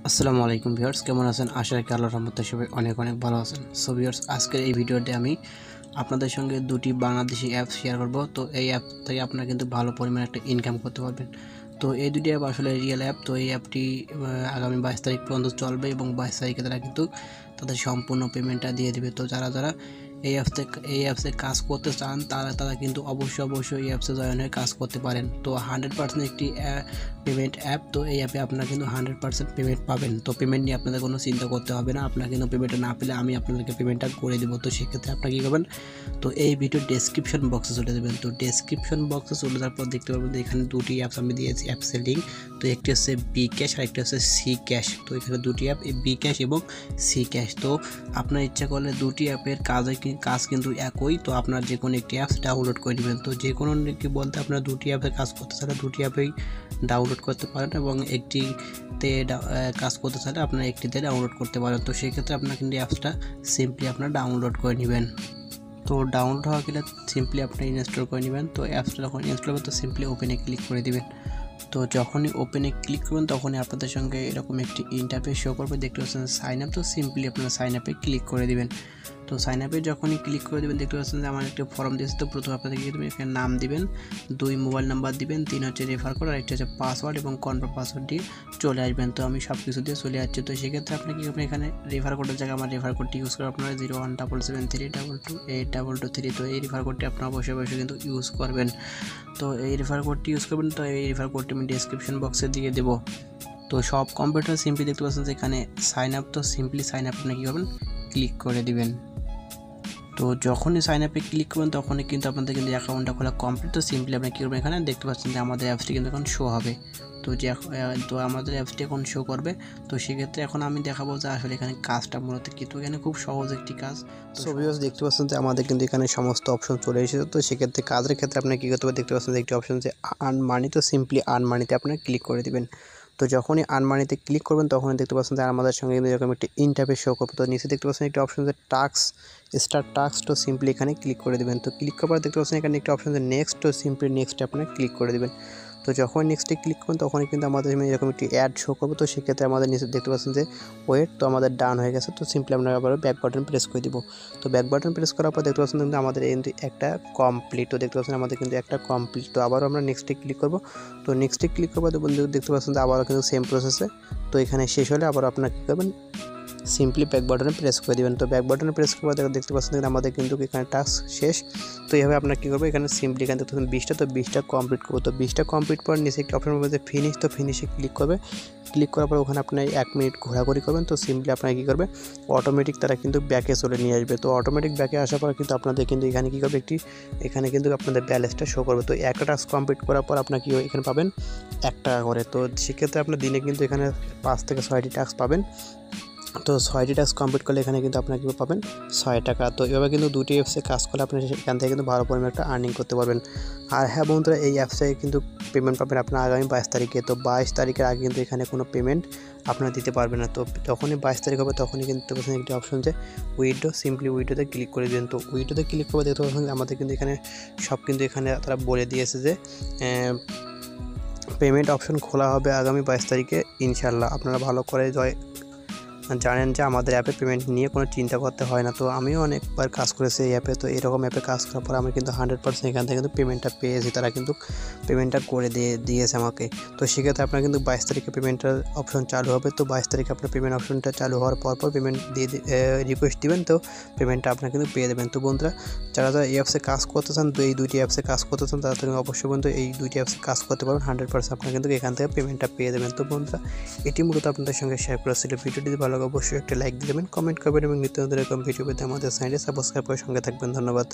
আসসালামু আলাইকুম ভিউয়ার্স, কেমন আছেন? আশা রাখি আল্লাহর রহমতে সবাই অনেক ভালো আছেন। সো ভিউয়ার্স, আজকের এই ভিডিওতে আমি আপনাদের সঙ্গে দুটি বাংলাদেশি অ্যাপ শেয়ার করব। তো এই অ্যাপ থেকে আপনারা কিন্তু ভালো পরিমাণে একটা ইনকাম করতে পারবেন। তো এই দুটি অ্যাপ আসলে রিয়েল অ্যাপ। তো এই অ্যাপটি আগামী 22 তারিখ পর্যন্ত চলবে এবং 22 তারিখে তারা কিন্তু তাদের সম্পূর্ণ পেমেন্টটা দিয়ে দেবে। তো যারা এই অ্যাপসে কাজ করতে চান তারা কিন্তু অবশ্যই এই অ্যাপসে জয়েন হয়ে কাজ করতে পারেন। তো 100% একটি পেমেন্ট অ্যাপ। তো এই অ্যাপে আপনারা কিন্তু 100% পেমেন্ট পাবেন। তো পেমেন্ট নিয়ে আপনাদের কোনো চিন্তা করতে হবে না। আপনারা কিন্তু পেমেন্টটা না পেলে আমি আপনাদেরকে পেমেন্টটা করে দেবো। তো সেক্ষেত্রে আপনারা কী করবেন, তো এই ভিডিওর ডেসক্রিপশন বক্সে চলে যাবেন। তো ডেসক্রিপশন বক্সে চলে যাওয়ার পর দেখতে পাবেন যে এখানে দুটি অ্যাপস আমি দিয়েছি অ্যাপসের লিঙ্ক। তো একটি হচ্ছে বি ক্যাশ আর একটি হচ্ছে সি ক্যাশ। তো এখানে দুটি অ্যাপ, বি ক্যাশ এবং সি ক্যাশ। তো আপনার ইচ্ছা করলে দুটি অ্যাপের কাজ কিন্তু একই। তো আপনার যে কোনো একটি অ্যাপস ডাউনলোড করে নেবেন। তো যে কোনো কি বলতে আপনার দুটি অ্যাপে কাজ করতে চাইলে দুটি অ্যাপেই ডাউনলোড করতে পারেন এবং একটিতে কাজ করতে চাইলে আপনার একটিতে ডাউনলোড করতে পারেন। তো সেক্ষেত্রে আপনার কিন্তু অ্যাপসটা সিম্পলি আপনার ডাউনলোড করে নেবেন। তো ডাউনলোড হওয়া গেলে সিম্পলি আপনি ইনস্টল করে নেবেন। তো অ্যাপসটা যখন ইনস্টল হবে তো সিম্পলি ওপেনে ক্লিক করে দিবেন। তো যখনই ওপেনে ক্লিক করবেন তখনই আপনাদের সঙ্গে এরকম একটি ইন্টারফেস শো করবে, দেখতে পাচ্ছেন সাইন আপ। তো সিম্পলি আপনারা সাইন আপে ক্লিক করে দিবেন। তো সাইন আপে যখনই ক্লিক করে দেবেন দেখতে পাচ্ছেন যে আমার একটা ফর্ম দিয়েছে। তো প্রথমে আপনাদের কি দেবেন, এখানে নাম দিবেন, 2 মোবাইল নাম্বার দিবেন, 3 হচ্ছে রেফার কোড আর একটা হচ্ছে পাসওয়ার্ড এবং কনফার্ম পাসওয়ার্ড দিয়ে চলে আসবেন। তো আমি সব কিছু দিয়ে চলে যাচ্ছি। তো সেক্ষেত্রে আপনি কী করবেন, এখানে রেফার কোডের জায়গায় আমার রেফার কোডটি ইউজ করে আপনারা 017732282223। তো এই রেফার কোডটি আপনারা অবশ্যই কিন্তু ইউজ করবেন। তো এই রেফার কোডটি ইউজ করবেন। তো এই রেফার কোডটি আমি ডেসক্রিপশন বক্সে দিয়ে দেবো। তো সব কম্পিউটার সিম্পলি দেখতে পাচ্ছেন যে এখানে সাইন আপ। তো সিম্পলি সাইন আপ আপনি কী করবেন, ক্লিক করে দিবেন। তো যখনই সাইন আপে ক্লিক করবেন তখনই কিন্তু আপনাদের কিন্তু অ্যাকাউন্টটা খোলা কমপ্লিট। তো সিম্পলি আপনি কী করবেন, এখানে দেখতে পাচ্ছেন যে আমাদের অ্যাপসটি কিন্তু এখন শো হবে। তো আমাদের অ্যাপসটি এখন শো করবে। তো সেক্ষেত্রে এখন আমি দেখাবো যে আসলে এখানে কাজটা মূলত কিন্তু এখানে খুব সহজ একটি কাজ। তো ভিউয়ার্স দেখতে পাচ্ছেন যে আমাদের কিন্তু এখানে সমস্ত অপশন চলে এসেছে। তো সেক্ষেত্রে কাজের ক্ষেত্রে আপনি কী করতে হবে, দেখতে পাচ্ছেন যে একটি অপশন যে আর্ন মানি। তো সিম্পলি আর্ন মানিতে আপনারা ক্লিক করে দেবেন। তো যখনই আর্ন মানিতে ক্লিক করবেন তখনই দেখতে পাচ্ছেন যে আমাদের সঙ্গে কিন্তু এরকম একটি ইন্টারফেস শো করবে। তো নিচে দেখতে পাচ্ছেন একটি অপশন যে স্টার্ট টাস্ক। তো সিম্পলি এখানে ক্লিক করে দেবেন। তো ক্লিক করার পর দেখতে পাচ্ছেন এখানে একটি অপশন যে নেক্সট। তো সিম্পলি নেক্সটে আপনারা ক্লিক করে দেবেন। তো যখন নেক্সটে ক্লিক করবেন তখনই কিন্তু আমাদের এরকম একটি অ্যাড শো করবে। তো সেক্ষেত্রে আমাদের নিচে দেখতে পাচ্ছেন যে ওয়েট। তো আমাদের ডান হয়ে গেছে। তো সিম্পলি আমরা আবার ব্যাক বাটন প্রেস করে দিব। তো ব্যাক বাটন প্রেস করার পর দেখতে পাচ্ছেন কিন্তু আমাদের কিন্তু একটা কমপ্লিট। তো দেখতে পাচ্ছেন আমাদের কিন্তু একটা কমপ্লিট। তো আবারও আমরা নেক্সটে ক্লিক করব। তো নেক্সটে ক্লিক করবো তো বন্ধু দেখতে পাচ্ছেন যে আবারও কিন্তু সেম প্রসেসে। তো এখানে শেষ হলে আবার আপনারা কী করবেন, সিম্পলি ব্যাক বাটনে প্রেস করে দেবেন। তো ব্যাক বাটনে প্রেস করার পর দেখতে পাচ্ছেন আমাদের কিন্তু এখানে টাস্ক শেষ। তো এইভাবে আপনারা কী করবেন, এখানে সিম্পলি এখানে দেখতে পাচ্ছেন 20টা। তো 20টা কমপ্লিট করবো। তো 20টা কমপ্লিট করার নিচে একটি অপশন বলছে ফিনিশ। তো ফিনিশে ক্লিক করবে। ক্লিক করার পর ওখানে আপনি 1 মিনিট ঘোরাঘুরি করবেন। তো সিম্পলি আপনারা কী করবে, অটোমেটিক তারা কিন্তু ব্যাকে চলে নিয়ে আসবে। তো অটোমেটিক ব্যাকে আসার পর কিন্তু আপনাদের কিন্তু এখানে কী করবে, এখানে কিন্তু আপনাদের ব্যালেন্সটা শো করবে। তো একটা টাস্ক কমপ্লিট করার পর আপনার কি এখানে পাবেন 1 টাকা করে। তো সেক্ষেত্রে আপনার দিনে কিন্তু এখানে 5 থেকে 6টি টাস্ক পাবেন। তো 6টি টাস্ক কমপ্লিট করলে এখানে কিন্তু আপনার কী পাবেন 6 টাকা। তো এভাবে কিন্তু দুটি অ্যাপসে কাজ করলে আপনি এখান থেকে কিন্তু ভালো পরিমাণে একটা আর্নিং করতে পারবেন। আর হ্যাঁ বন্ধুরা, এই অ্যাপসে কিন্তু পেমেন্ট পাবেন আপনার আগামী 22 তারিখে। তো 22 তারিখের আগে কিন্তু এখানে কোনো পেমেন্ট আপনারা দিতে পারবেন না। তো যখনই 22 তারিখ হবে তখনই কিন্তু একটি অপশন যে উইথড্র, সিম্পলি উইথড্রোতে ক্লিক করে দেবেন। তো উইথড্রোতে ক্লিক করে দেখতে পাচ্ছেন আমাদের কিন্তু এখানে সব কিন্তু এখানে তারা বলে দিয়েছে যে পেমেন্ট অপশন খোলা হবে আগামী 22 তারিখে ইনশাল্লাহ। আপনারা ভালো করে জানেন যে আমাদের অ্যাপে পেমেন্ট নিয়ে কোনো চিন্তা করতে হয় না। তো আমিও অনেকবার কাজ করেছি এই অ্যাপে। তো এরকম অ্যাপে কাজ করার পর আমি কিন্তু 100% এখান থেকে কিন্তু পেমেন্টটা পেয়েছি। তারা কিন্তু পেমেন্টটা করে দিয়েছে আমাকে। তো সেক্ষেত্রে আপনার কিন্তু 22 তারিখে পেমেন্টের অপশন চালু হবে। তো 22 তারিখে আপনার পেমেন্ট অপশনটা চালু হওয়ার পর পেমেন্ট দিয়ে রিকোয়েস্ট দিবেন। তো পেমেন্টটা আপনার কিন্তু পেয়ে দেবেন। তো বন্ধুরা, যারা এই অ্যাপসে কাজ করতে চান, তো এই দুইটি অ্যাপসে কাজ করতে চান তারা কিন্তু অবশ্যই কিন্তু এই দুইটি অ্যাপসে কাজ করতে পারবেন। 100% আপনার কিন্তু এখান থেকে পেমেন্টটা পেয়ে দেবেন। তো বন্ধুরা, এটি মূলত আপনাদের সঙ্গে শেয়ার করা ছিল। ভিডিওটি ভালো লাগে অবশ্যই একটা লাইক দেবেন, কমেন্ট করবেন এবং নিত্য নতুন এরকম ভিডিও পেতে আমাদের চ্যানেলটি সাবস্ক্রাইব করে সঙ্গে থাকবেন। ধন্যবাদ।